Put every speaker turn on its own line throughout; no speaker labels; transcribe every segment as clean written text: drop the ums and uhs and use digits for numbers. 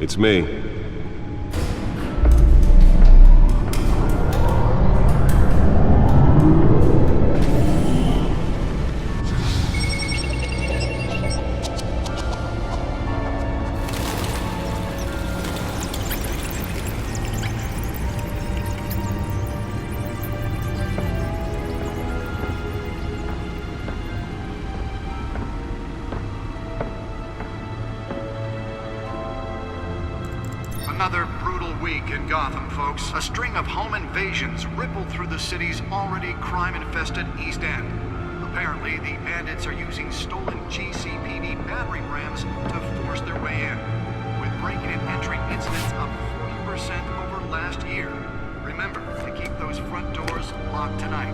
It's me.
Another brutal week in Gotham, folks. A string of home invasions rippled through the city's already crime-infested East End. Apparently, the bandits are using stolen GCPD battering rams to force their way in, with breaking and entering incidents up 40% over last year. Remember to keep those front doors locked tonight.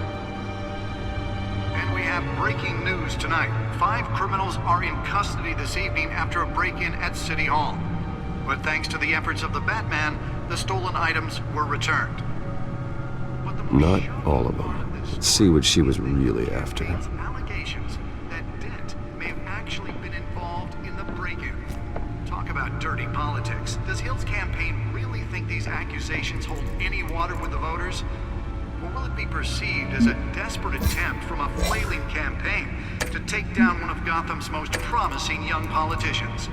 And we have breaking news tonight. 5 criminals are in custody this evening after a break-in at City Hall. But thanks to the efforts of the Batman, the stolen items were returned.
Not all of them. Let's see what she was really after.
Allegations that Dent may have actually been involved in the break-in. Talk about dirty politics. Does Hill's campaign really think these accusations hold any water with the voters? Or will it be perceived as a desperate attempt from a flailing campaign to take down one of Gotham's most promising young politicians?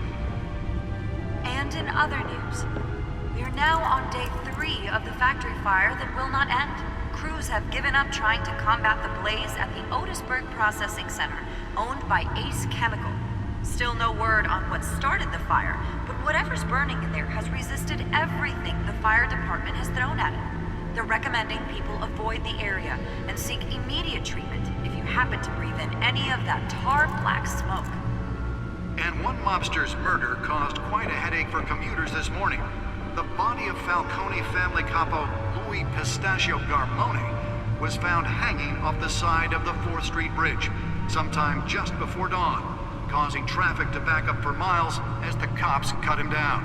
And in other news, we are now on day 3 of the factory fire that will not end. Crews have given up trying to combat the blaze at the Otisburg Processing Center, owned by Ace Chemical. Still no word on what started the fire, but whatever's burning in there has resisted everything the fire department has thrown at it. They're recommending people avoid the area and seek immediate treatment if you happen to breathe in any of that tar black smoke.
And one mobster's murder caused quite a headache for commuters this morning. The body of Falcone family capo Louis Pistachio Garmone was found hanging off the side of the 4th Street Bridge sometime just before dawn, causing traffic to back up for miles as the cops cut him down.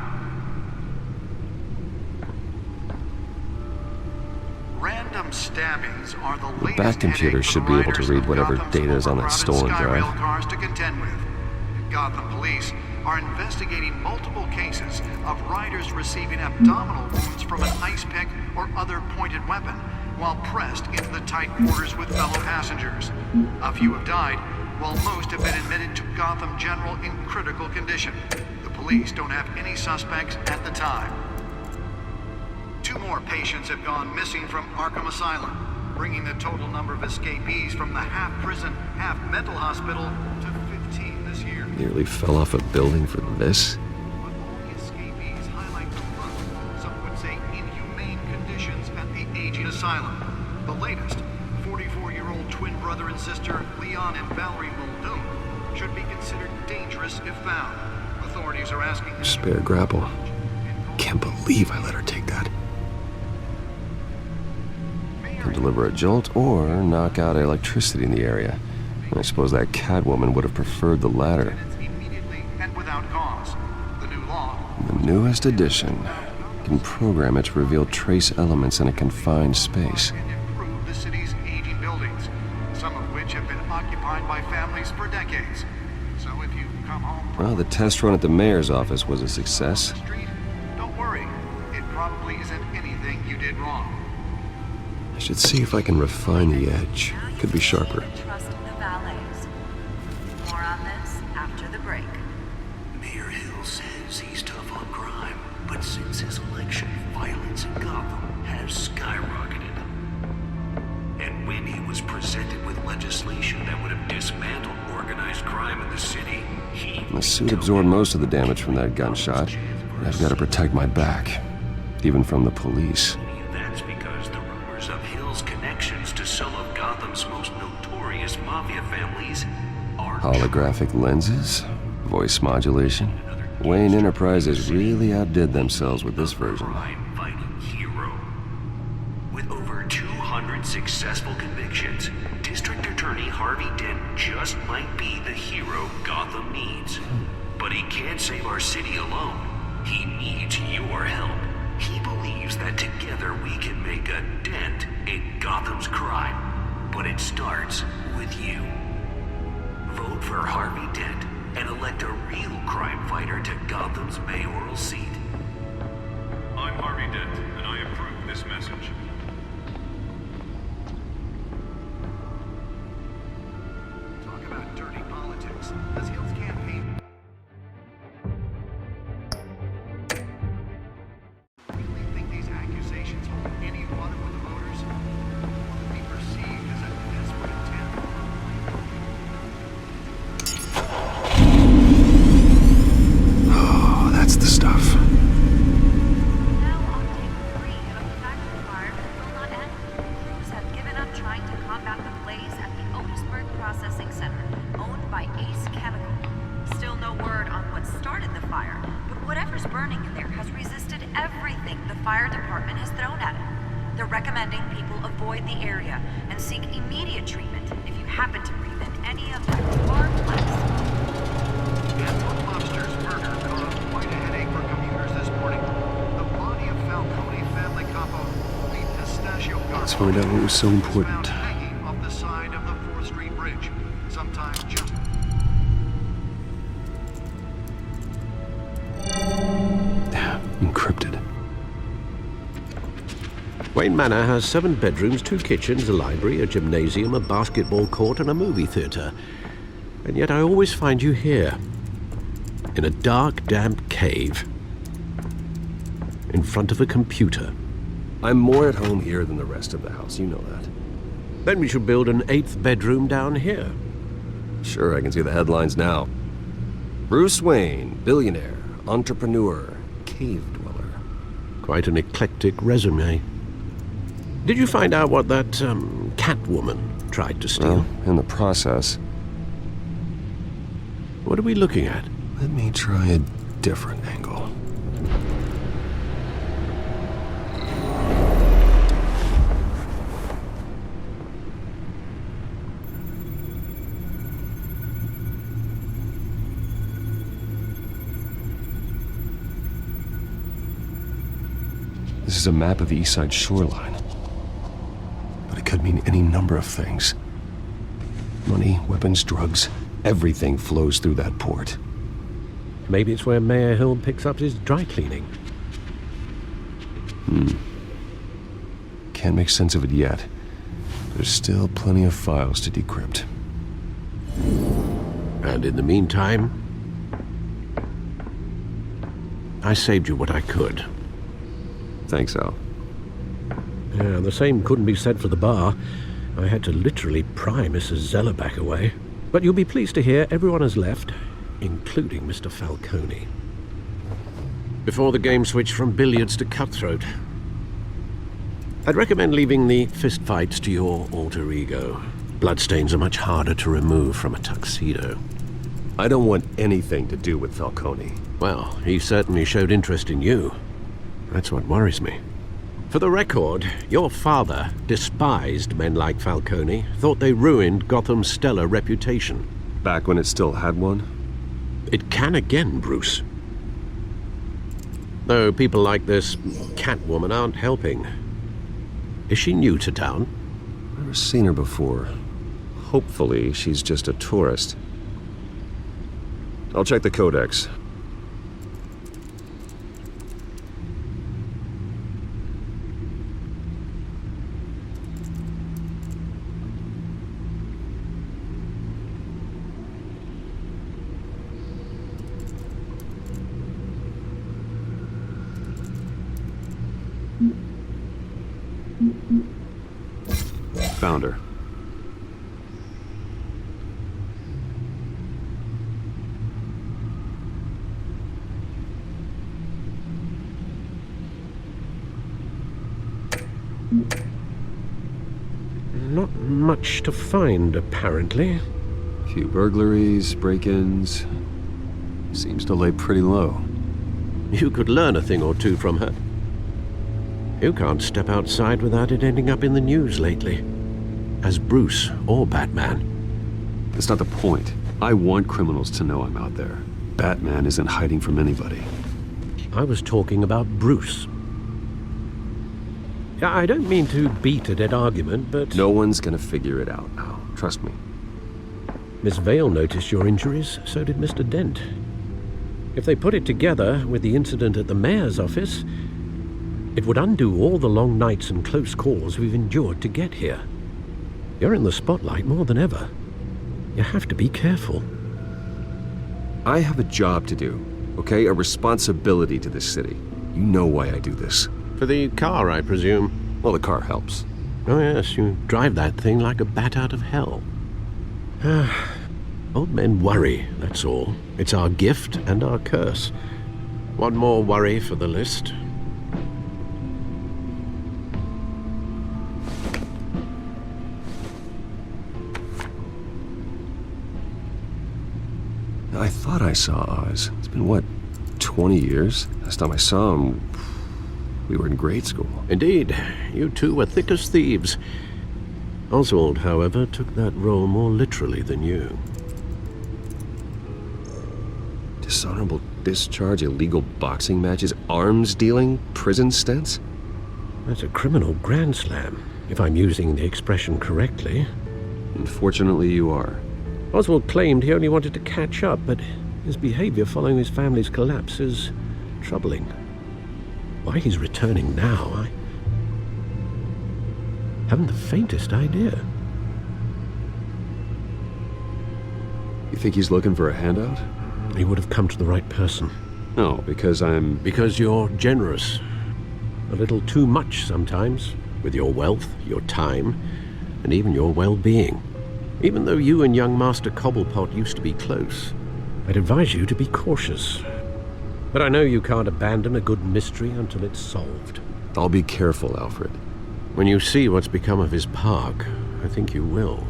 Random stabbings are the latest.
The back computer should be able to read whatever data is on that stolen drive.
Cars to contend with. Gotham police are investigating multiple cases of riders receiving abdominal wounds from an ice pick or other pointed weapon while pressed into the tight quarters with fellow passengers. A few have died, while most have been admitted to Gotham General in critical condition. The police don't have any suspects at the time. 2 more patients have gone missing from Arkham Asylum, bringing the total number of escapees from the half-prison, half-mental hospital to 15 this year.
Nearly fell off a building for this?
But all the escapees highlight the rough, some would say inhumane conditions at the aging asylum. The latest, 44-year-old twin brother and sister Leon and Valerie Muldoon, should be considered dangerous if found. Authorities are asking...
Spare grapple. Can't believe I let her take that. Can deliver a jolt or knock out electricity in the area. I suppose that Catwoman would have preferred the latter.
Immediately and without cause. The new law...
The newest edition can program it to reveal trace elements in a confined space.
...and improve the city's aging buildings, some of which have been occupied by families for decades. So if you come home...
Well, the test run at the mayor's office was a success.
Don't worry. It probably isn't anything you did wrong.
I should see if I can refine the edge. Could be sharper.
Trust in the valets. More on this after the break.
Mayor Hill says he's tough on crime, but since his election, violence in Gotham has skyrocketed. And when he was presented with legislation that would have dismantled organized crime in the city,
The suit absorbed most of the damage from that gunshot. I've got to protect my back, even from the police.
That's because the rumors of Hill's connections to some of Gotham's most notorious mafia families are
Holographic lenses, voice modulation. Wayne Enterprises really outdid themselves with this version.
crime-fighting hero. With over 200 successful convictions, District Attorney Harvey Dent just might be the hero Gotham needs. But he can't save our city alone. He needs your help. He believes that together we can make a dent in Gotham's crime. But it starts with you. Vote for Harvey Dent and elect a real crime fighter to Gotham's mayoral seat.
Dent, and I approve this message.
Talk about dirty politics. Does Hill's campaign really think these accusations hold any water with the voters? Will it be perceived as a desperate attempt?
Oh, that's the stuff.
Now on day 3 of the factory fire that will not end. Crews have given up trying to combat the blaze at the Otisburg Processing Center, owned by Ace Chemical. Still no word on what started the fire, but whatever's burning in there has resisted everything the fire department has thrown at it. They're recommending people avoid the area and seek immediate treatment if you happen to breathe in any of that warm blast.
And Lobster's murder caused quite a headache for commuters this morning. The body of Falcone family capo, the pistachio
Let's
garden,
find out what was so
was
important.
found hanging off the side of the 4th Street Bridge, sometime just
Encrypted.
Wayne Manor has 7 bedrooms, 2 kitchens, a library, a gymnasium, a basketball court, and a movie theatre. And yet I always find you here, in a dark, damp cave, in front of a computer.
I'm more at home here than the rest of the house, you know that.
Then we should build an 8th bedroom down here.
Sure, I can see the headlines now. Bruce Wayne, billionaire, entrepreneur, cave dweller.
Quite an eclectic resume. Did you find out what that, Catwoman tried to steal?
Well, in the process,
What are we looking at?
let me try a different angle. This is a map of the east side shoreline. But it could mean any number of things. Money, weapons, drugs, everything flows through that port.
Maybe it's where Mayor Hill picks up his dry cleaning.
Can't make sense of it yet. There's still plenty of files to decrypt.
And in the meantime, I saved you what I could.
Thanks, Al.
Yeah, the same couldn't be said for the bar. I had to literally pry Mrs. Zeller back away. But you'll be pleased to hear everyone has left, including Mr. Falcone. Before the game switched from billiards to cutthroat. I'd recommend leaving the fistfights to your alter ego. Bloodstains are much harder to remove from a tuxedo.
I don't want anything to do with Falcone.
Well, he certainly showed interest in you. That's what worries me. For the record, your father despised men like Falcone, thought they ruined Gotham's stellar reputation.
Back when it still had one?
It can again, Bruce. Though people like this Catwoman aren't helping. Is she new to town?
Never seen her before. Hopefully, she's just a tourist. I'll check the codex. Found her.
Not much to find, apparently.
Few burglaries, break-ins. Seems to lay pretty low.
You could learn a thing or two from her. You can't step outside without it ending up in the news lately. As Bruce or Batman.
That's not the point. I want criminals to know I'm out there. Batman isn't hiding from anybody.
I was talking about Bruce. I don't mean to beat a dead argument, but...
No one's gonna figure it out now. Trust me.
Miss Vale noticed your injuries, so did Mr. Dent. If they put it together with the incident at the mayor's office, It would undo all the long nights and close calls we've endured to get here. You're in the spotlight more than ever. You have to be careful.
I have a job to do, okay? A responsibility to this city. You know why I do this.
For the car, I presume.
Well, the car helps.
Oh yes, you drive that thing like a bat out of hell. Old men worry, that's all. It's our gift and our curse. One more worry for the list.
I thought I saw Oz. It's been, what, 20 years? Last time I saw him, we were in grade school.
Indeed, you two were thick as thieves. Oswald, however, took that role more literally than you.
Dishonorable discharge, illegal boxing matches, arms dealing, prison stints?
That's a criminal grand slam, if I'm using the expression correctly.
Unfortunately, you are.
Oswald claimed he only wanted to catch up, but his behavior following his family's collapse is troubling. Why he's returning now, I haven't the faintest idea.
You think he's looking for a handout?
He would have come to the right person.
No, because I'm...
Because you're generous. A little too much sometimes, with your wealth, your time, and even your well-being. Even though you and young Master Cobblepot used to be close, I'd advise you to be cautious. But I know you can't abandon a good mystery until it's solved.
I'll be careful, Alfred.
When you see what's become of his park, I think you will.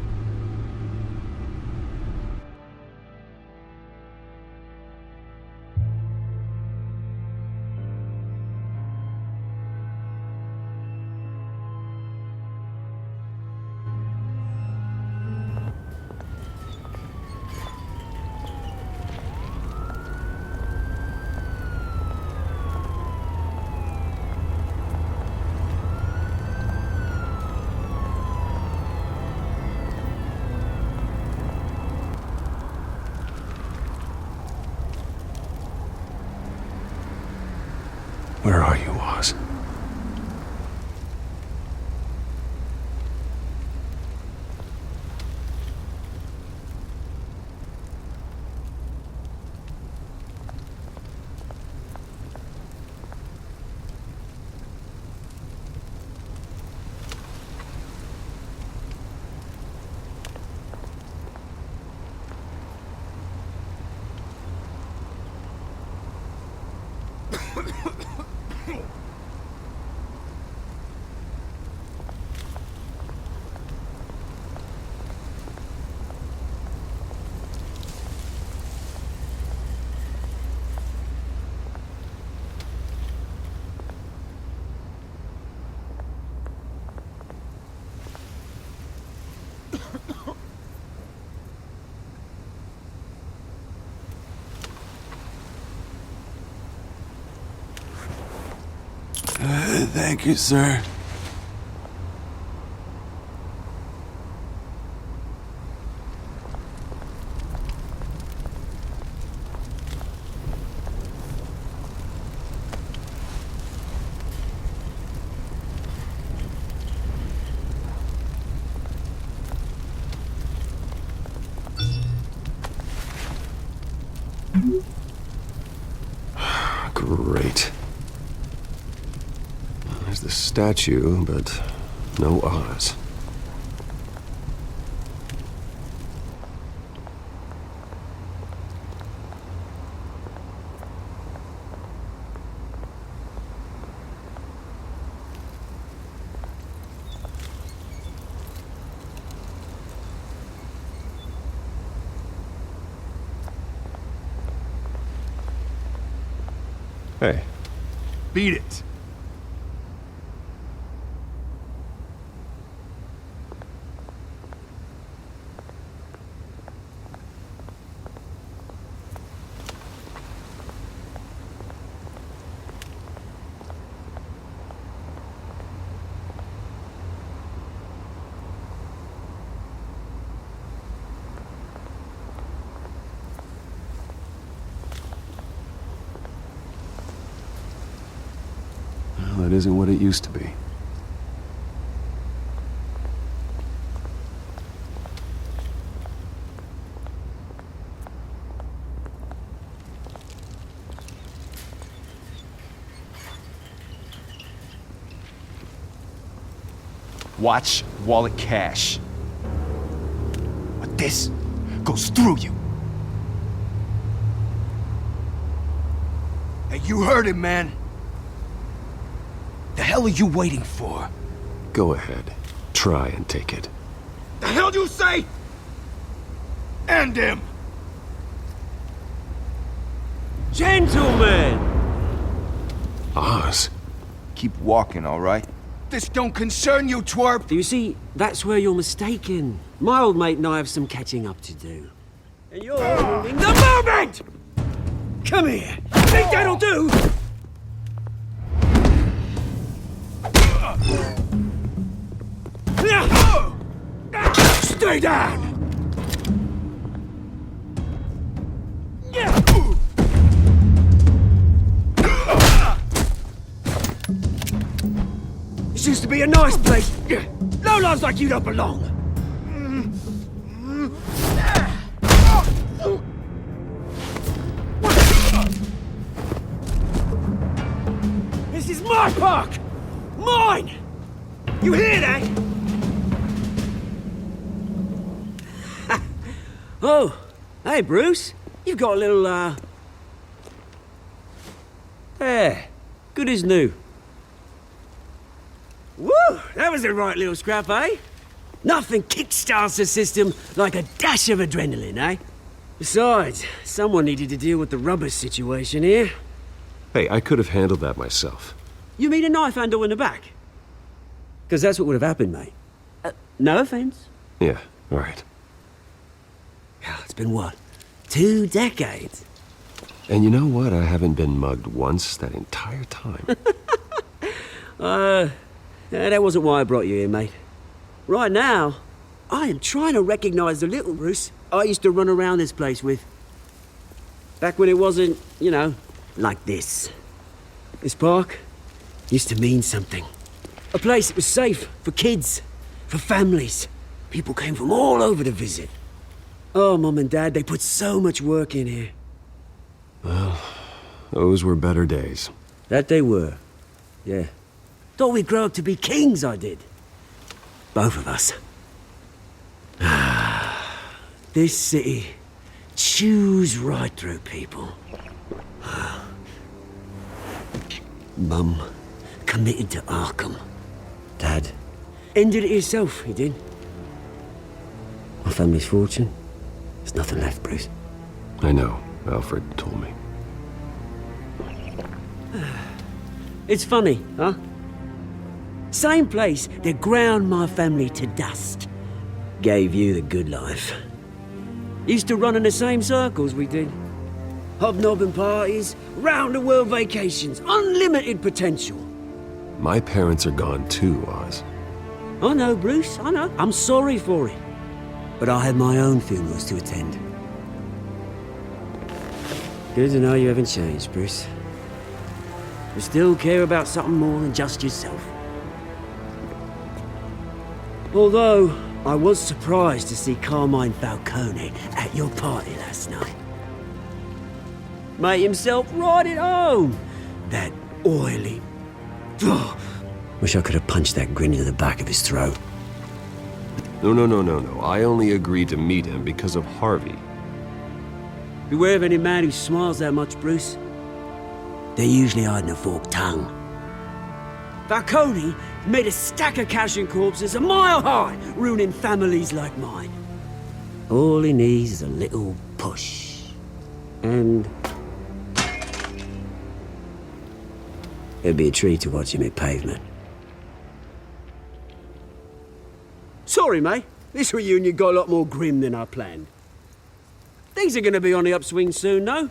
Where are you, Oz?
Thank you, sir.
Great. There's the statue, but no Oz. Hey.
Beat it.
that isn't what it used to be.
Watch wallet cash. But this goes through you. Hey, you heard him, man. The hell are you waiting for?
Go ahead. Try and take it.
The hell do you say? End him!
Gentlemen!
Oz?
Keep walking, all right? This don't concern you, twerp!
You see, that's where you're mistaken. My old mate and I have some catching up to do. And you're ruining the moment! Come here! Think that'll do? Stay down! This used to be a nice place. Lowlifes like you don't belong. This is my park! Mine! You hear that? Oh, hey Bruce. You've got a little, There. Good as new. Woo! That was a right little scrap, eh? Nothing kickstarts the system like a dash of adrenaline, eh? Besides, someone needed to deal with the rubber situation here.
Hey, I could have handled that myself.
You mean a knife handle in the back? Because that's what would have happened, mate. No offense.
Yeah, all right.
It's been what? 2 decades?
And you know what? I haven't been mugged once that entire time.
That wasn't why I brought you here, mate. Right now, I am trying to recognize the little Bruce I used to run around this place with. Back when it wasn't, you know, like this. This park used to mean something. A place that was safe for kids, for families. People came from all over to visit. Oh, Mum and Dad, they put so much work in here.
Well, those were better days.
That they were. Yeah. Thought we'd grow up to be kings, I did. Both of us. This city chews right through people. Mum committed to Arkham. Dad ended it himself, he did. My family's fortune. There's nothing left, Bruce.
I know. Alfred told me.
It's funny, huh? Same place that ground my family to dust. Gave you the good life. Used to run in the same circles we did. Hobnobbing parties, round-the-world vacations, unlimited potential.
My parents are gone too, Oz.
I know, Bruce, I know. I'm sorry for it. But I had my own funerals to attend. Good to know you haven't changed, Bruce. You still care about something more than just yourself. Although, I was surprised to see Carmine Falcone at your party last night. Made himself right at home. That oily... Oh, wish I could have punched that grin into the back of his throat.
No. I only agreed to meet him because of Harvey.
Beware of any man who smiles that much, Bruce. They're usually hiding a forked tongue. Falcone made a stack of cash and corpses a mile high, ruining families like mine. All he needs is a little push. And... it'd be a treat to watch him hit pavement. Sorry, mate. This reunion got a lot more grim than I planned. Things are gonna be on the upswing soon, though.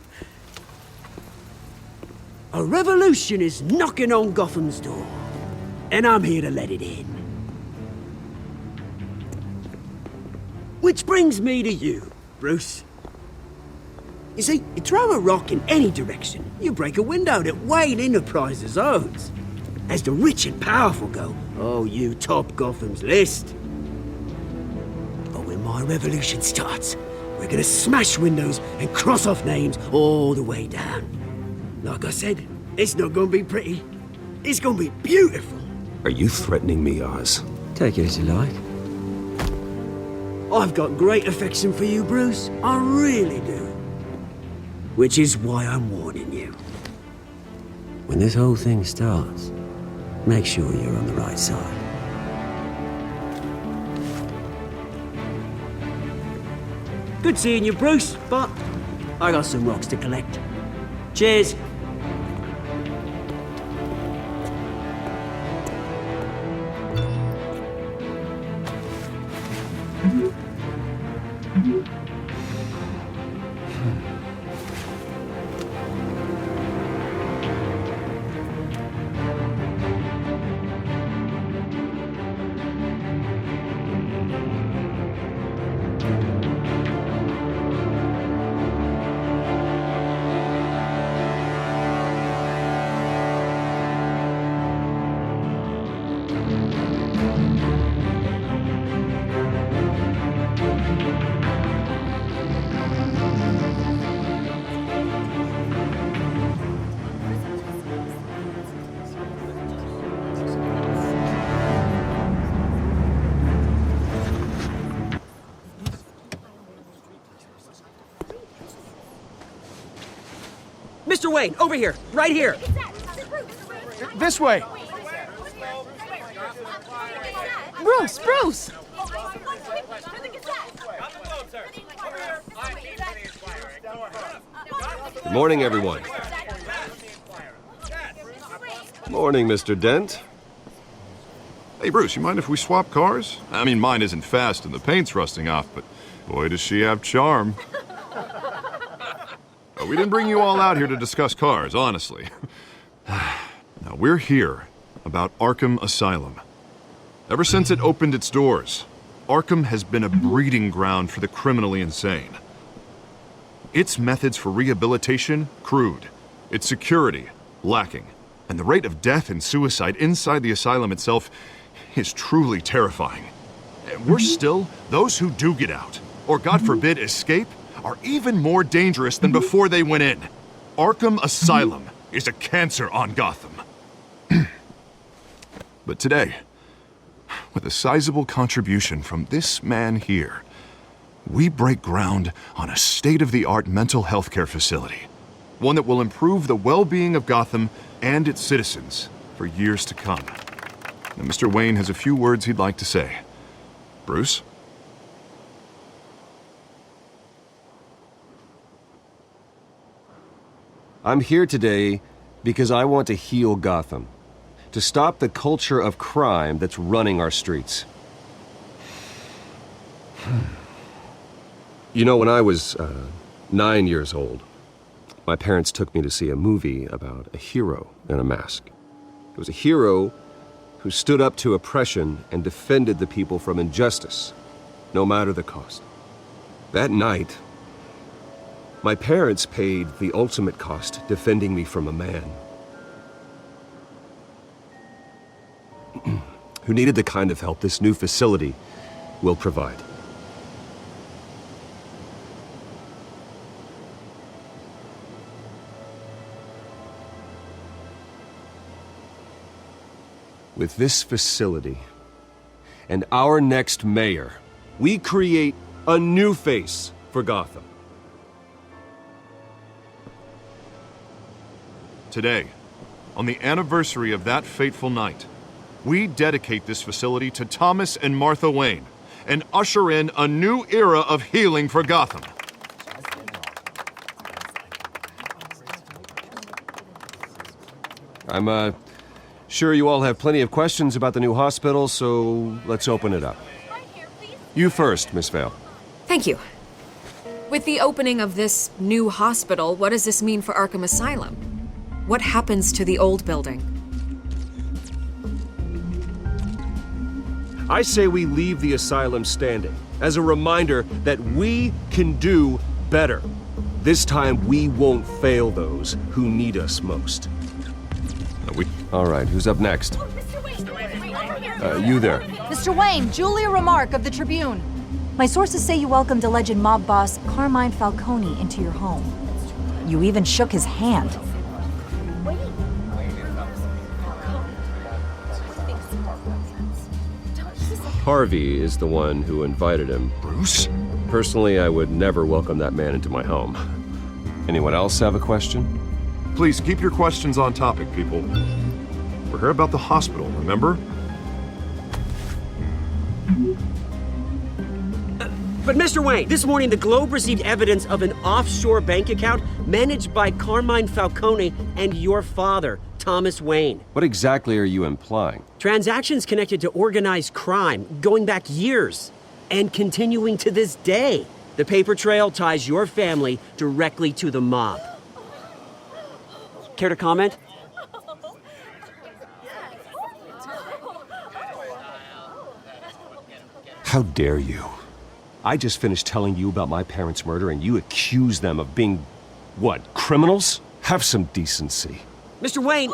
A revolution is knocking on Gotham's door. And I'm here to let it in. Which brings me to you, Bruce. You see, you throw a rock in any direction, you break a window that Wayne Enterprises owns. As the rich and powerful go, oh, you top Gotham's list. But when my revolution starts, we're gonna smash windows and cross off names all the way down. Like I said, it's not gonna be pretty. It's gonna be beautiful.
Are you threatening me, Oz?
Take it as you like. I've got great affection for you, Bruce. I really do. Which is why I'm warning you. When this whole thing starts, make sure you're on the right side. Good seeing you, Bruce, but I got some rocks to collect. Cheers. Mr. Wayne, over here, right here.
This way.
Bruce!
Good morning, everyone. Morning, Mr. Dent.
Hey, Bruce, you mind if we swap cars? I mean, mine isn't fast and the paint's rusting off, but boy, does she have charm. We didn't bring you all out here to discuss cars, honestly. Now, we're here about Arkham Asylum. Ever since it opened its doors, Arkham has been a breeding ground for the criminally insane. Its methods for rehabilitation, crude. Its security, lacking. And the rate of death and suicide inside the asylum itself is truly terrifying. And worse still, those who do get out, or God forbid escape, are even more dangerous than before they went in. Arkham Asylum is a cancer on Gotham. But today, with a sizable contribution from this man here, we break ground on a state-of-the-art mental health care facility. One that will improve the well-being of Gotham and its citizens for years to come. Now, Mr. Wayne has a few words he'd like to say. Bruce?
I'm here today because I want to heal Gotham. To stop the culture of crime that's running our streets. You know, when I was 9 years old, my parents took me to see a movie about a hero in a mask. It was a hero who stood up to oppression and defended the people from injustice, no matter the cost. That night, my parents paid the ultimate cost defending me from a man who needed the kind of help this new facility will provide. With this facility and our next mayor, we create a new face for Gotham.
Today, on the anniversary of that fateful night, we dedicate this facility to Thomas and Martha Wayne and usher in a new era of healing for Gotham.
I'm sure you all have plenty of questions about the new hospital, so let's open it up. You first, Miss Vale.
Thank you. With the opening of this new hospital, what does this mean for Arkham Asylum? What happens to the old building?
I say we leave the asylum standing as a reminder that we can do better. This time we won't fail those who need us most. All right, who's up next? You there.
Mr. Wayne, Julia Remark of the Tribune. My sources say you welcomed alleged mob boss Carmine Falcone into your home. You even shook his hand.
Harvey is the one who invited him.
Bruce?
Personally, I would never welcome that man into my home. Anyone else have a question?
Please keep your questions on topic, people. We're here about the hospital, remember?
But Mr. Wayne, this morning the Globe received evidence of an offshore bank account managed by Carmine Falcone and your father, Thomas Wayne.
What exactly are you implying?
Transactions connected to organized crime going back years and continuing to this day. The paper trail ties your family directly to the mob. Care to comment?
How dare you? I just finished telling you about my parents' murder and you accuse them of being, what, criminals? Have some decency.
Mr. Wayne,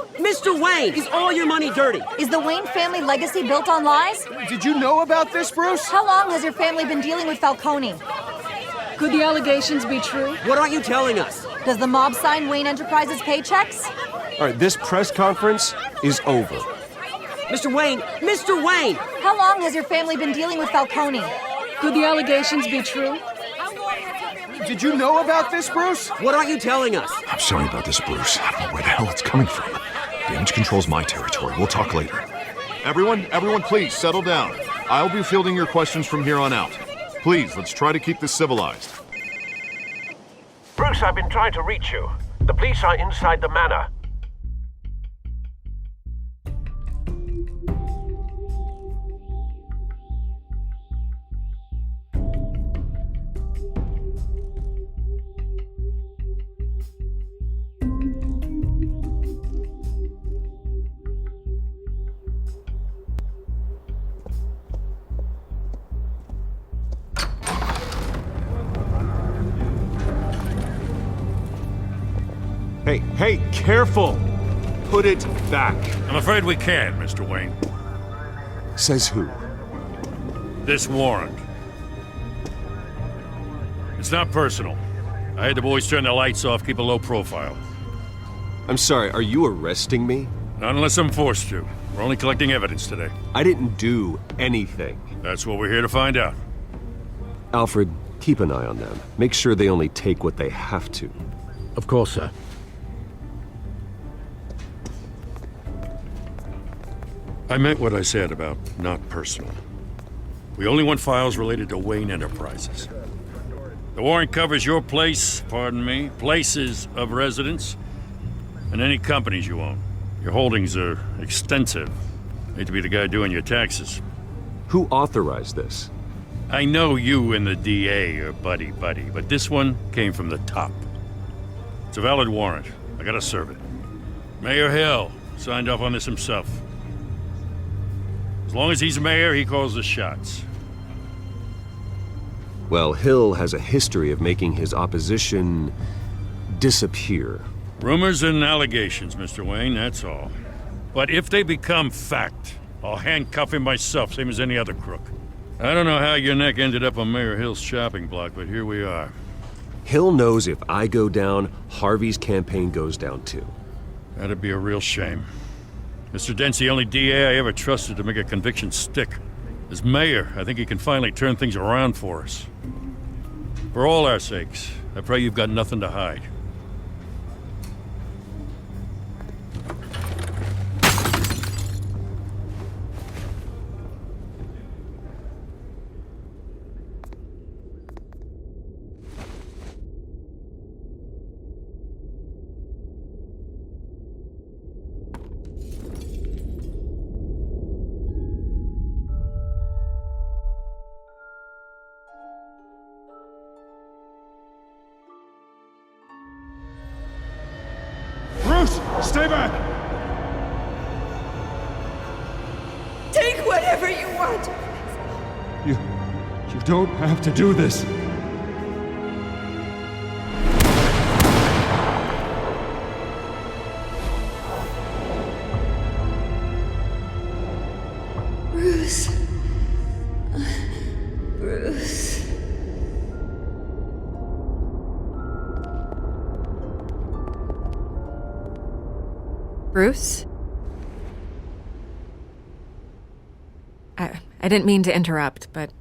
is all your money dirty?
Is the Wayne family legacy built on lies?
Did you know about this, Bruce?
How long has your family been dealing with Falcone?
Could the allegations be true?
What aren't you telling us?
Does the mob sign Wayne Enterprises paychecks?
All right, this press conference is over.
Mr. Wayne!
How long has your family been dealing with Falcone?
Could the allegations be true?
Did you know about this, Bruce?
What aren't you telling us?
I'm sorry about this, Bruce. I don't know where the hell it's coming from. Damage control's my territory. We'll talk later. Everyone, please settle down. I'll be fielding your questions from here on out. Please, let's try to keep this civilized.
Bruce, I've been trying to reach you. The police are inside the manor.
Hey, careful! Put it back.
I'm afraid we can't, Mr. Wayne.
Says who?
This warrant. It's not personal. I had the boys turn the lights off, keep a low profile.
I'm sorry, are you arresting me?
Not unless I'm forced to. We're only collecting evidence today.
I didn't do anything.
That's what we're here to find out.
Alfred, keep an eye on them. Make sure they only take what they have to.
Of course, sir.
I meant what I said about not personal. We only want files related to Wayne Enterprises. The warrant covers your places of residence, and any companies you own. Your holdings are extensive. Hate to be the guy doing your taxes.
Who authorized this?
I know you and the DA are buddy-buddy, but this one came from the top. It's a valid warrant. I gotta serve it. Mayor Hill signed off on this himself. As long as he's mayor, he calls the shots.
Well, Hill has a history of making his opposition disappear.
Rumors and allegations, Mr. Wayne, that's all. But if they become fact, I'll handcuff him myself, same as any other crook. I don't know how your neck ended up on Mayor Hill's chopping block, but here we are.
Hill knows if I go down, Harvey's campaign goes down too.
That'd be a real shame. Mr. Dent's the only DA I ever trusted to make a conviction stick. As mayor, I think he can finally turn things around for us. For all our sakes, I pray you've got nothing to hide.
Stay back!
Take whatever you want!
You don't have to do this.
Bruce? I didn't mean to interrupt, but...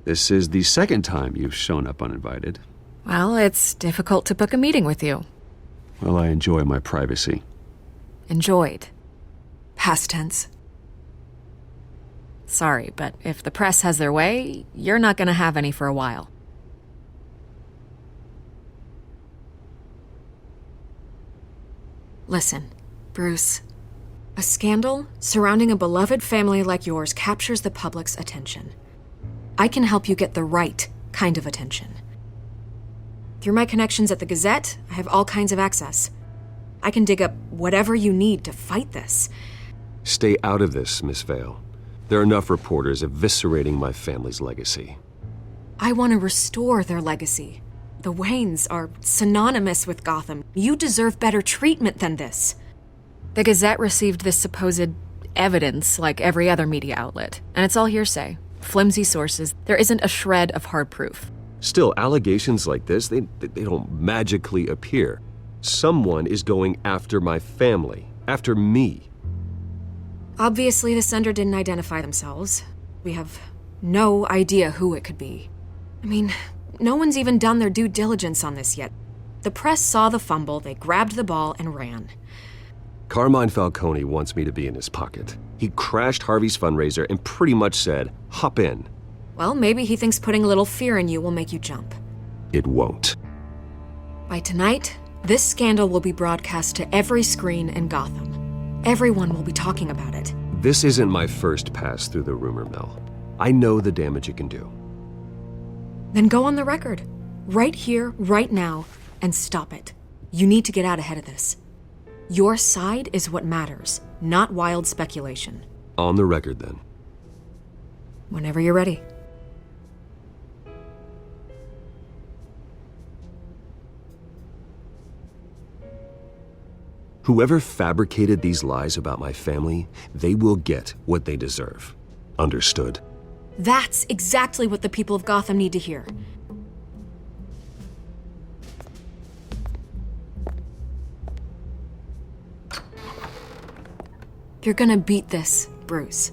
This is the second time you've shown up uninvited.
Well, it's difficult to book a meeting with you.
Well, I enjoy my privacy.
Enjoyed. Past tense. Sorry, but if the press has their way, you're not gonna have any for a while. Listen, Bruce. A scandal surrounding a beloved family like yours captures the public's attention. I can help you get the right kind of attention. Through my connections at the Gazette, I have all kinds of access. I can dig up whatever you need to fight this.
Stay out of this, Miss Vale. There are enough reporters eviscerating my family's legacy.
I want to restore their legacy. The Waynes are synonymous with Gotham. You deserve better treatment than this. The Gazette received this supposed evidence like every other media outlet, and it's all hearsay. Flimsy sources. There isn't a shred of hard proof.
Still, allegations like this, they don't magically appear. Someone is going after my family, after me.
Obviously, the sender didn't identify themselves. We have no idea who it could be. I mean, no one's even done their due diligence on this yet. The press saw the fumble, they grabbed the ball and ran.
Carmine Falcone wants me to be in his pocket. He crashed Harvey's fundraiser and pretty much said, hop in.
Well, maybe he thinks putting a little fear in you will make you jump.
It won't.
By tonight, this scandal will be broadcast to every screen in Gotham. Everyone will be talking about it.
This isn't my first pass through the rumor mill. I know the damage it can do.
Then go on the record. Right here, right now, and stop it. You need to get out ahead of this. Your side is what matters, not wild speculation.
On the record, then.
Whenever you're ready.
Whoever fabricated these lies about my family, they will get what they deserve. Understood?
That's exactly what the people of Gotham need to hear. You're gonna beat this, Bruce.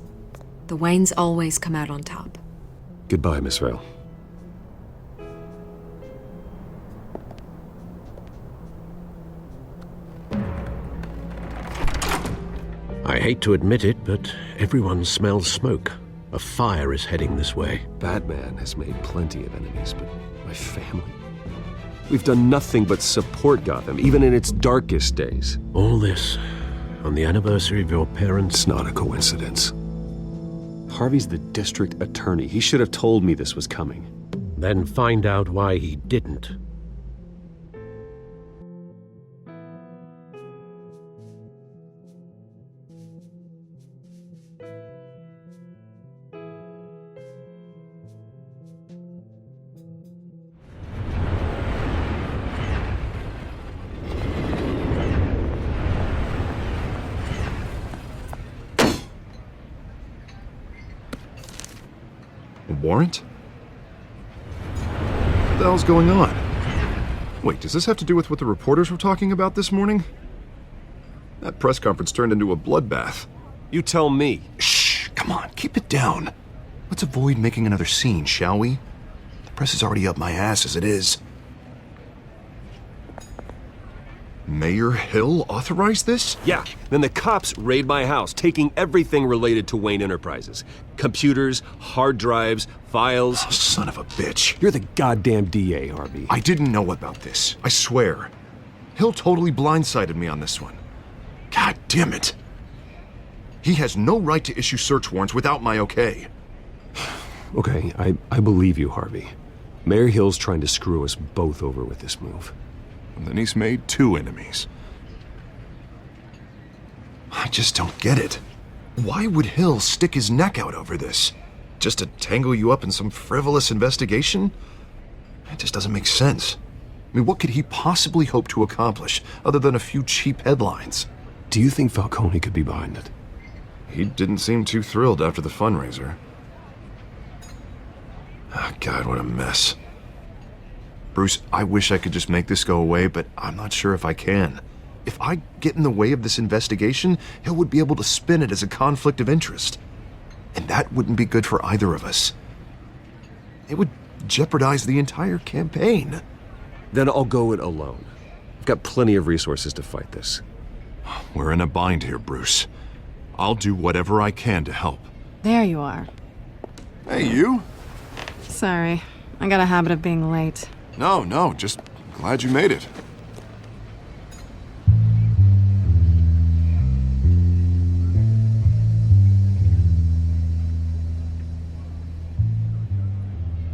The Waynes always come out on top.
Goodbye, Miss Vale.
I hate to admit it, but everyone smells smoke. A fire is heading this way.
Batman has made plenty of enemies, but my family? We've done nothing but support Gotham, even in its darkest days.
All this on the anniversary of your parents'...
It's not a coincidence. Harvey's the district attorney. He should have told me this was coming.
Then find out why he didn't.
Warrant? What the hell's going on? Wait, does this have to do with what the reporters were talking about this morning? That press conference turned into a bloodbath.
You tell me.
Shh, come on, keep it down. Let's avoid making another scene, shall we? The press is already up my ass as it is. Mayor Hill authorized this?
Yeah, then the cops raid my house, taking everything related to Wayne Enterprises. Computers, hard drives, files.
Oh, son of a bitch.
You're the goddamn DA, Harvey.
I didn't know about this, I swear. Hill totally blindsided me on this one. God damn it. He has no right to issue search warrants without my okay.
Okay, I believe you, Harvey. Mayor Hill's trying to screw us both over with this move.
And then he's made two enemies. I just don't get it. Why would Hill stick his neck out over this? Just to tangle you up in some frivolous investigation? It just doesn't make sense. I mean, what could he possibly hope to accomplish other than a few cheap headlines?
Do you think Falcone could be behind it?
He didn't seem too thrilled after the fundraiser. Oh, God, what a mess. Bruce, I wish I could just make this go away, but I'm not sure if I can. If I get in the way of this investigation, Hill would be able to spin it as a conflict of interest. And that wouldn't be good for either of us. It would jeopardize the entire campaign.
Then I'll go it alone. I've got plenty of resources to fight this.
We're in a bind here, Bruce. I'll do whatever I can to help.
There you are.
Hey, you?
Sorry, I got a habit of being late.
No, just glad you made it.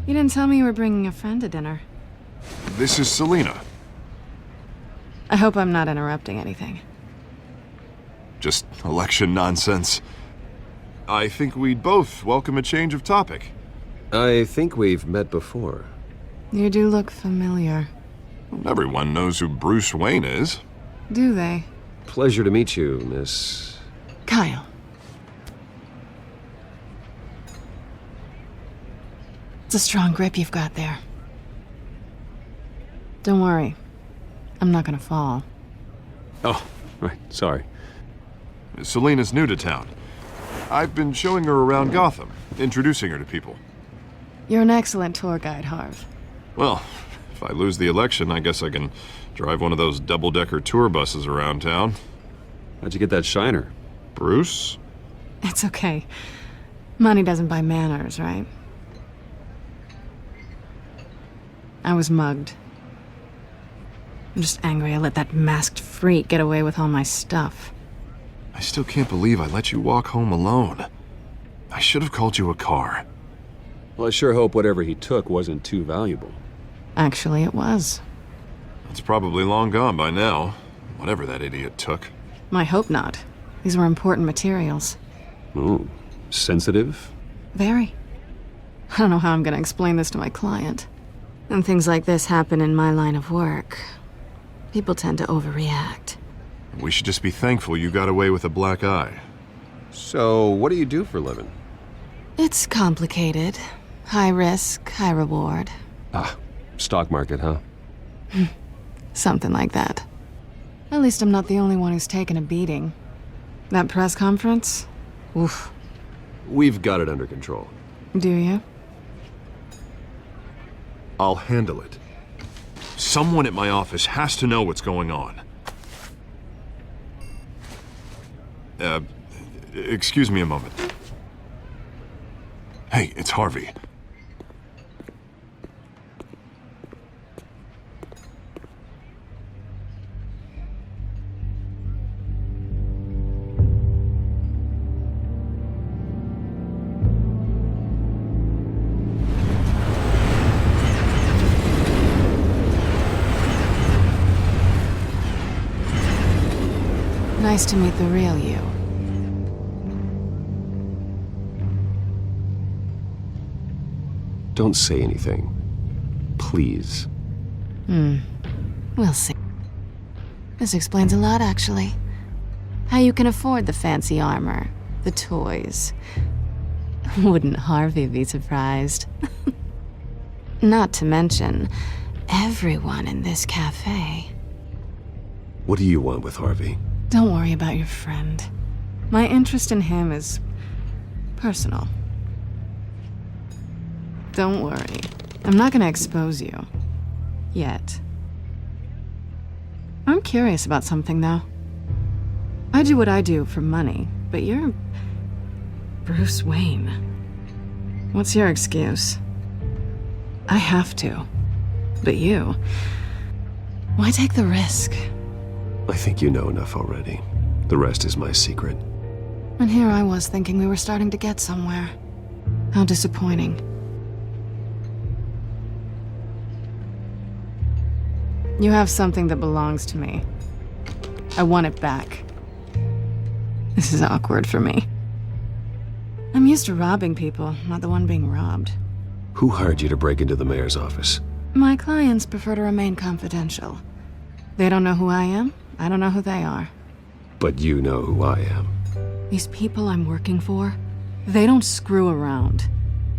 You didn't tell me you were bringing a friend to dinner.
This is Selena.
I hope I'm not interrupting anything.
Just election nonsense. I think we'd both welcome a change of topic.
I think we've met before.
You do look familiar.
Everyone knows who Bruce Wayne is.
Do they?
Pleasure to meet you, Miss...
Kyle. It's a strong grip you've got there. Don't worry. I'm not gonna fall.
Oh, right, sorry.
Selena's new to town. I've been showing her around Gotham, introducing her to people.
You're an excellent tour guide, Harv.
Well, if I lose the election, I guess I can drive one of those double-decker tour buses around town.
How'd you get that shiner?
Bruce?
It's okay. Money doesn't buy manners, right? I was mugged. I'm just angry I let that masked freak get away with all my stuff.
I still can't believe I let you walk home alone. I should have called you a car.
Well, I sure hope whatever he took wasn't too valuable.
Actually, it was.
It's probably long gone by now, whatever that idiot took.
I hope not. These were important materials.
Ooh, sensitive?
Very. I don't know how I'm gonna explain this to my client. When things like this happen in my line of work, people tend to overreact.
We should just be thankful you got away with a black eye.
So, what do you do for a living?
It's complicated. High risk, high reward.
Ah, stock market, huh?
Something like that. At least I'm not the only one who's taken a beating. That press conference? Oof.
We've got it under control.
Do you?
I'll handle it. Someone at my office has to know what's going on. Excuse me a moment. Hey, it's Harvey.
Nice to meet the real you.
Don't say anything. Please.
We'll see. This explains a lot, actually. How you can afford the fancy armor, the toys. Wouldn't Harvey be surprised? Not to mention, everyone in this cafe.
What do you want with Harvey?
Don't worry about your friend. My interest in him is personal. Don't worry. I'm not gonna expose you. Yet. I'm curious about something, though. I do what I do for money, but you're... Bruce Wayne. What's your excuse? I have to. But you... Why take the risk?
I think you know enough already. The rest is my secret.
And here I was thinking we were starting to get somewhere. How disappointing. You have something that belongs to me. I want it back. This is awkward for me. I'm used to robbing people, not the one being robbed.
Who hired you to break into the mayor's office?
My clients prefer to remain confidential. They don't know who I am. I don't know who they are.
But you know who I am.
These people I'm working for, they don't screw around.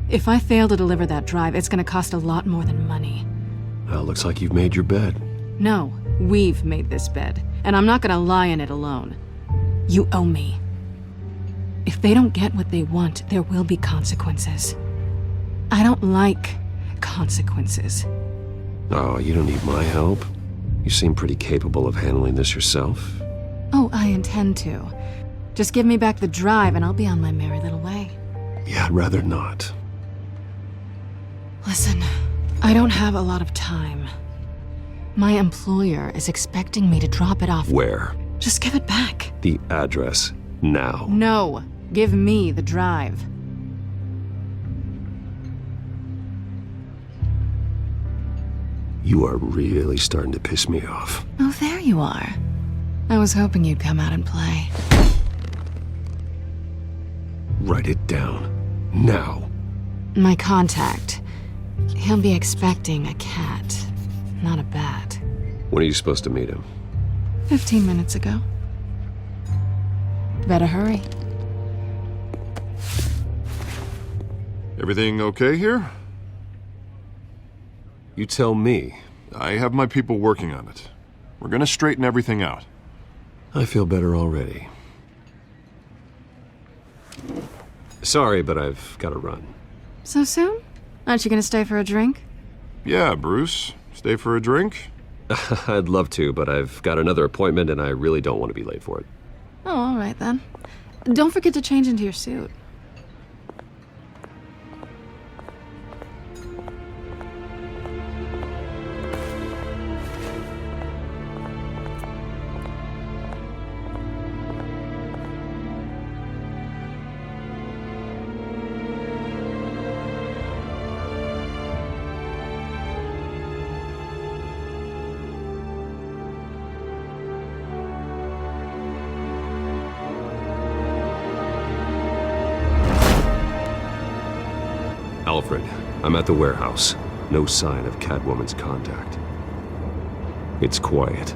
If I fail to deliver that drive, it's gonna cost a lot more than money.
Well, looks like you've made your bed.
No, we've made this bed, and I'm not gonna lie in it alone. You owe me. If they don't get what they want, there will be consequences. I don't like consequences.
Oh, you don't need my help. You seem pretty capable of handling this yourself.
Oh, I intend to. Just give me back the drive and I'll be on my merry little way.
Yeah, I'd rather not.
Listen, I don't have a lot of time. My employer is expecting me to drop it off.
Where?
Just give it back.
The address, now.
No, give me the drive.
You are really starting to piss me off.
Oh, there you are. I was hoping you'd come out and play.
Write it down. Now.
My contact. He'll be expecting a cat, not a bat.
When are you supposed to meet him?
15 minutes ago. Better hurry.
Everything okay here?
You tell me.
I have my people working on it. We're gonna straighten everything out.
I feel better already. Sorry, but I've got to run.
So soon? Aren't you gonna stay for a drink?
Yeah, Bruce. Stay for a drink?
I'd love to, but I've got another appointment and I really don't want to be late for it.
Oh, all right then. Don't forget to change into your suit.
Alfred, I'm at the warehouse. No sign of Catwoman's contact. It's quiet.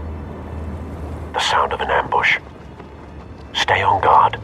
The sound of an ambush. Stay on guard.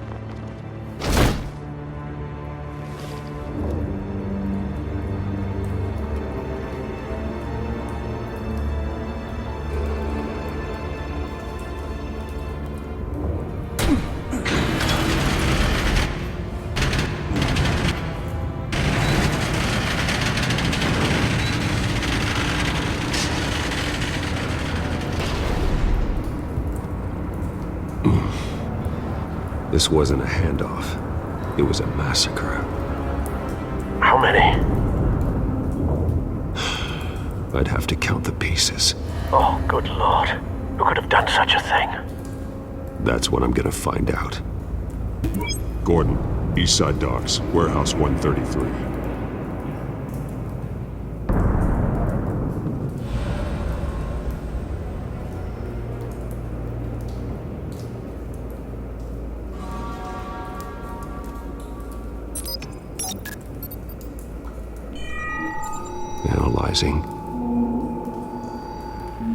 This wasn't a handoff. It was a massacre.
How many?
I'd have to count the pieces.
Oh, good lord. Who could have done such a thing?
That's what I'm gonna find out.
Gordon, Eastside Docks, Warehouse 133.
Analyzing.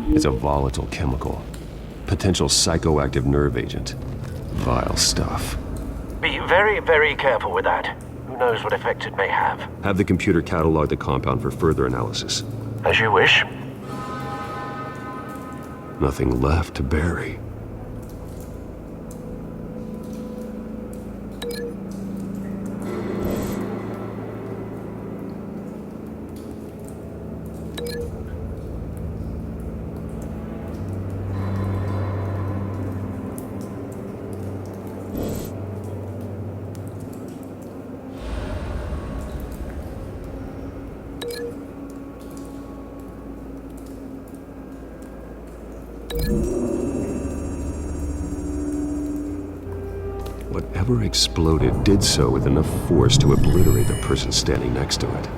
It's a volatile chemical. Potential psychoactive nerve agent. Vile stuff.
Be very, very careful with that. Who knows what effects it may have.
Have the computer catalog the compound for further analysis.
As you wish.
Nothing left to bury. Whatever exploded did so with enough force to obliterate the person standing next to it.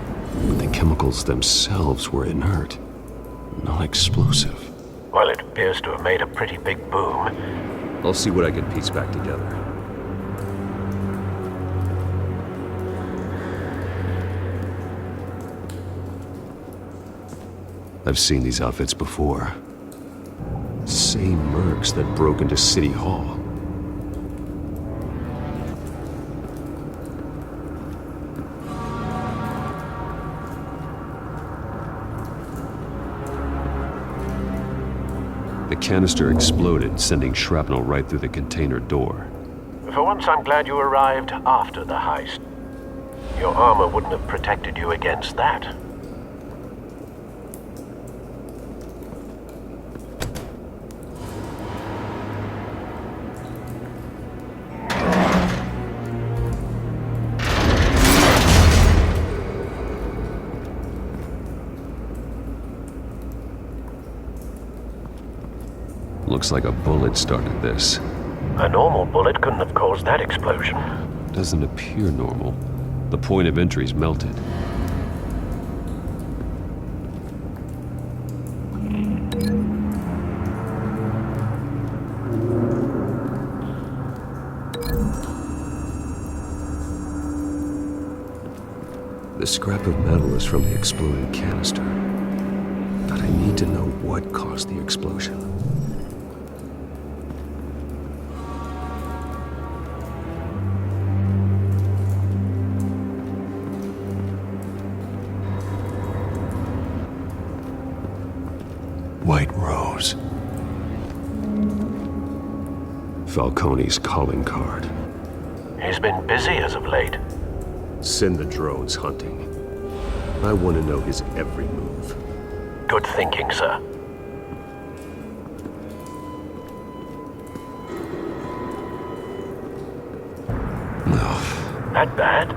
But the chemicals themselves were inert, not explosive.
Well, it appears to have made a pretty big boom.
I'll see what I can piece back together. I've seen these outfits before. Same mercs that broke into City Hall. The canister exploded, sending shrapnel right through the container door.
For once, I'm glad you arrived after the heist. Your armor wouldn't have protected you against that.
Looks like a bullet started this.
A normal bullet couldn't have caused that explosion.
Doesn't appear normal. The point of entry's melted. The scrap of metal is from the exploded canister. But I need to know what caused the explosion. White Rose. Falcone's calling card.
He's been busy as of late.
Send the drones hunting. I want to know his every move.
Good thinking, sir.
No.
That bad?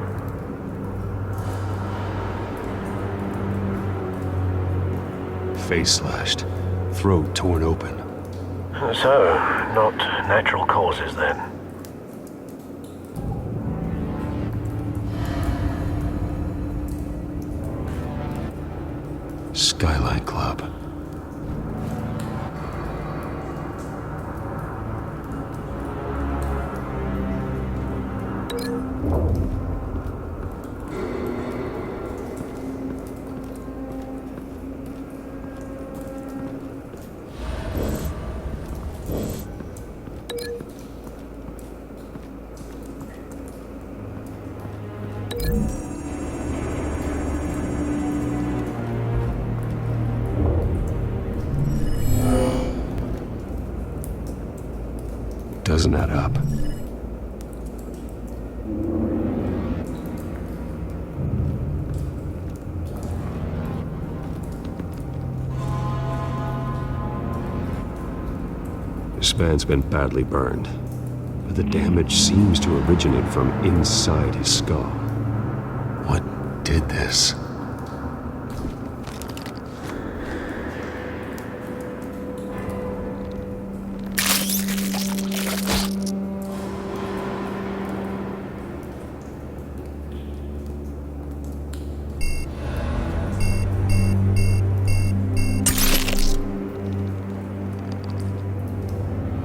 Face slashed. Throat torn open.
So, not natural causes then.
Skyline Club. Doesn't add up. This man's been badly burned, but the damage seems to originate from inside his skull. What did this?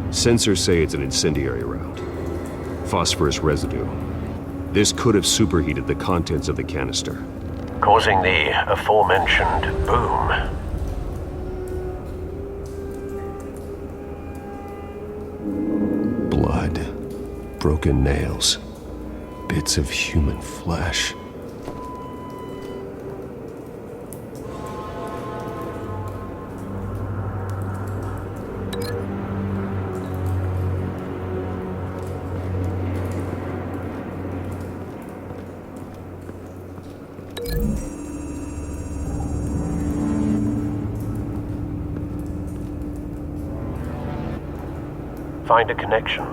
Sensors say it's an incendiary round. Phosphorus residue. This could have superheated the contents of the canister,
causing the aforementioned boom.
Blood. Broken nails. Bits of human flesh.
Find a connection.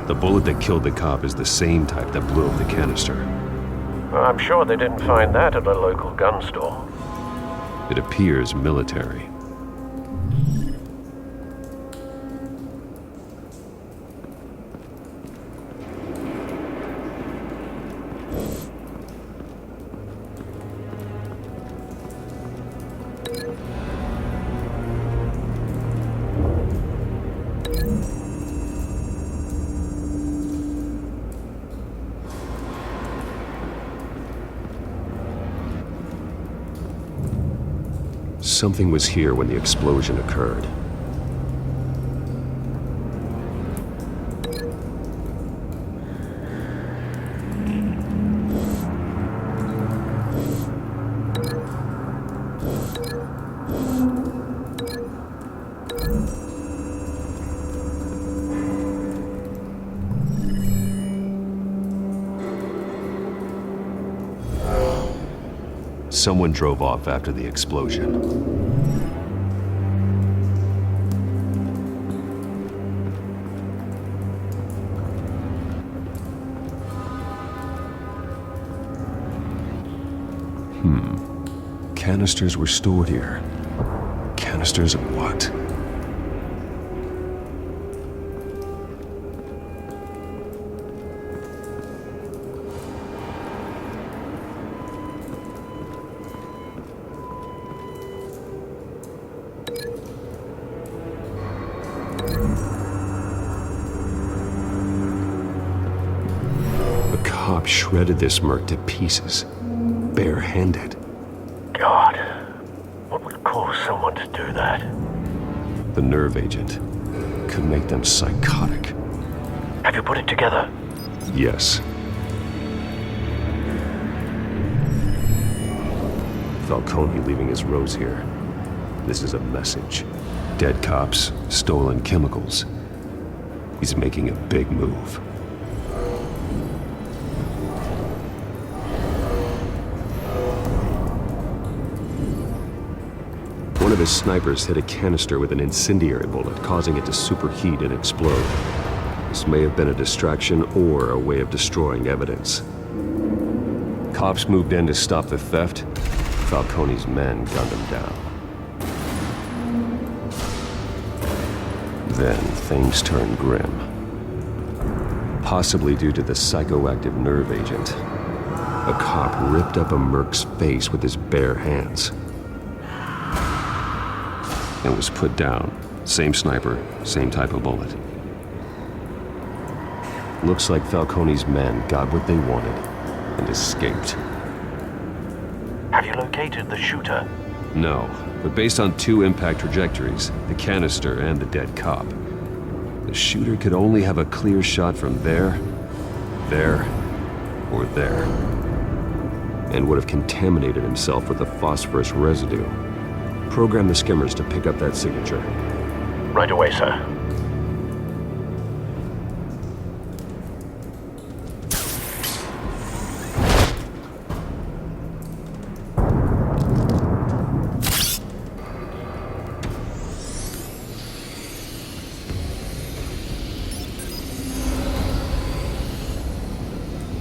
The bullet that killed the cop is the same type that blew up the canister.
I'm sure they didn't find that at a local gun store.
It appears military. Something was here when the explosion occurred. Someone drove off after the explosion. Canisters were stored here. Canisters of what? A cop shredded this merc to pieces, barehanded.
God, what would cause someone to do that?
The nerve agent could make them psychotic.
Have you put it together?
Yes. Falcone leaving his rose here. This is a message. Dead cops, stolen chemicals. He's making a big move. One of his snipers hit a canister with an incendiary bullet, causing it to superheat and explode. This may have been a distraction or a way of destroying evidence. Cops moved in to stop the theft. Falcone's men gunned him down. Then things turned grim. Possibly due to the psychoactive nerve agent. A cop ripped up a merc's face with his bare hands. And was put down. Same sniper, same type of bullet. Looks like Falcone's men got what they wanted and escaped.
Have you located the shooter?
No, but based on two impact trajectories, the canister and the dead cop, the shooter could only have a clear shot from there, or there, and would have contaminated himself with the phosphorus residue. Program the skimmers to pick up that signature.
Right away, sir.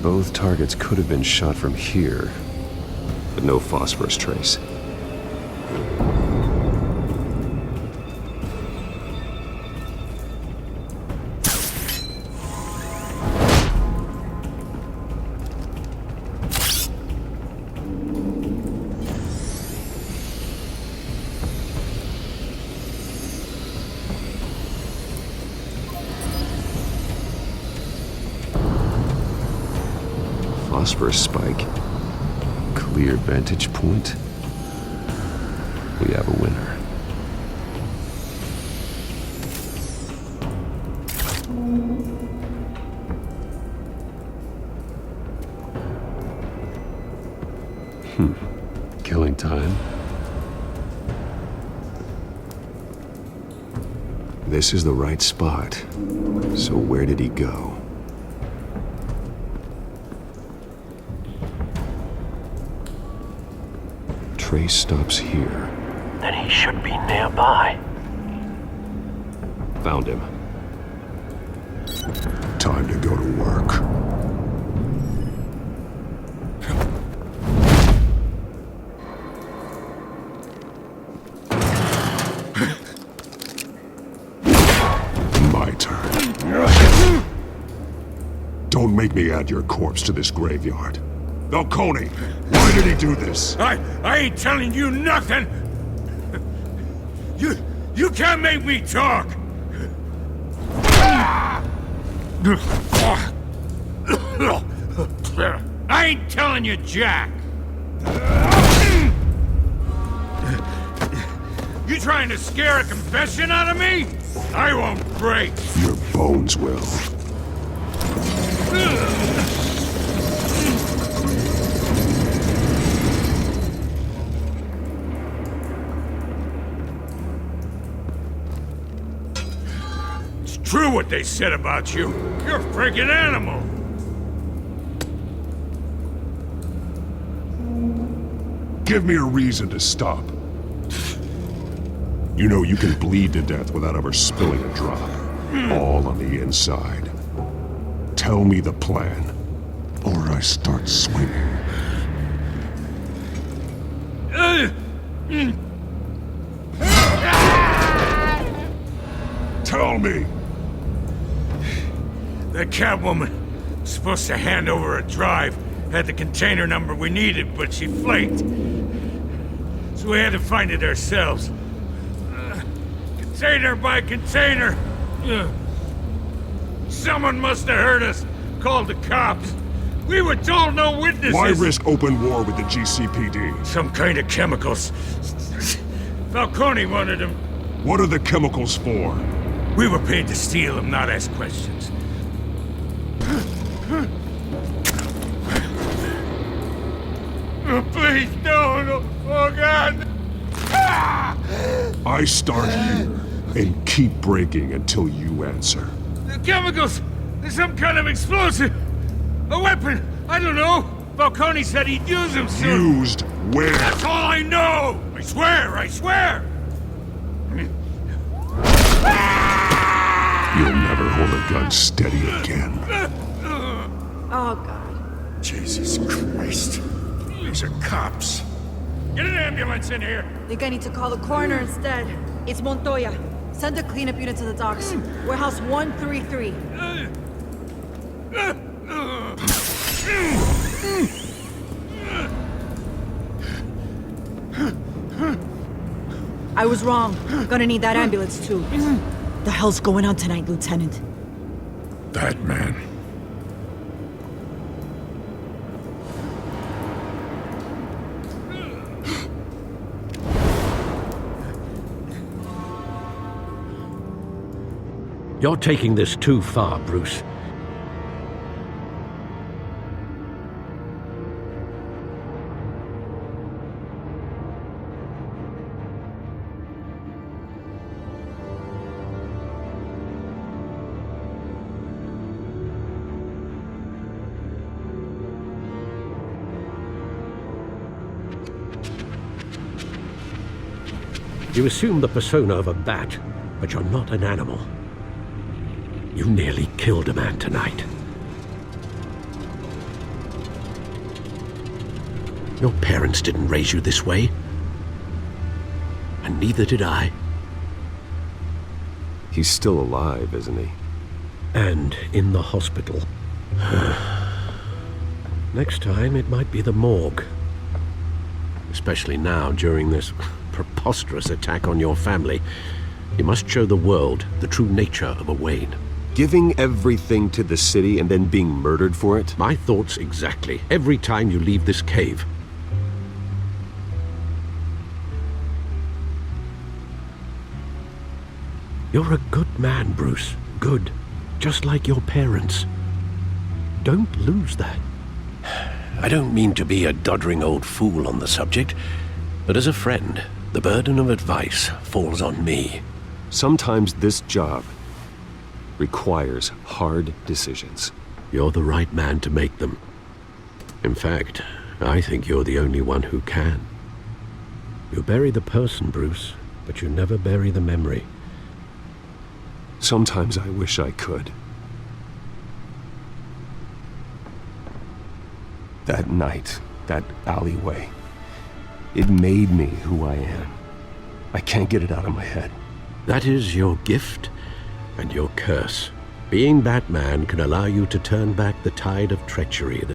Both targets could have been shot from here, but no phosphorus trace. Phosphorus spike. Clear vantage point. We have a winner. Killing time. This is the right spot. So where did he go? Trace stops here.
Then he should be nearby.
Found him.
Time to go to work. My turn. Don't make me add your corpse to this graveyard. Falcone, why did he do this?
I ain't telling you nothing! You can't make me talk! I ain't telling you jack! You trying to scare a confession out of me? I won't break!
Your bones will.
True what they said about you. You're a freaking animal.
Give me a reason to stop. You know you can bleed to death without ever spilling a drop. All on the inside. Tell me the plan, or I start swinging. Tell me!
The Catwoman was supposed to hand over a drive. Had the container number we needed, but she flaked. So we had to find it ourselves. Container by container. Someone must have heard us. Called the cops. We were told no witnesses.
Why risk open war with the GCPD?
Some kind of chemicals. Falcone wanted them.
What are the chemicals for?
We were paid to steal them, not ask questions. Oh, please, no. Oh, God.
I start here and keep breaking until you answer.
The chemicals! There's some kind of explosive! A weapon! I don't know! Falcone said he'd use them soon!
Used where?
That's all I know! I swear!
You'll never hold a gun steady again.
Oh, God.
Jesus Christ. These are cops. Get an ambulance in here!
Think I need to call the coroner instead. It's Montoya. Send a cleanup unit to the docks. Warehouse 133. I was wrong. Gonna need that ambulance too. The hell's going on tonight, Lieutenant?
That man.
You're taking this too far, Bruce. You assume the persona of a bat, but you're not an animal. You nearly killed a man tonight. Your parents didn't raise you this way. And neither did I.
He's still alive, isn't he?
And in the hospital. Next time, it might be the morgue. Especially now, during this preposterous attack on your family. You must show the world the true nature of a Wayne.
Giving everything to the city and then being murdered for it?
My thoughts exactly. Every time you leave this cave. You're a good man, Bruce. Good. Just like your parents. Don't lose that. I don't mean to be a doddering old fool on the subject, but as a friend, the burden of advice falls on me.
Sometimes this job requires hard decisions.
You're the right man to make them. In fact, I think you're the only one who can. You bury the person, Bruce, but you never bury the memory.
Sometimes I wish I could. That night, that alleyway, it made me who I am. I can't get it out of my head.
That is your gift and your curse. Being Batman can allow you to turn back the tide of treachery that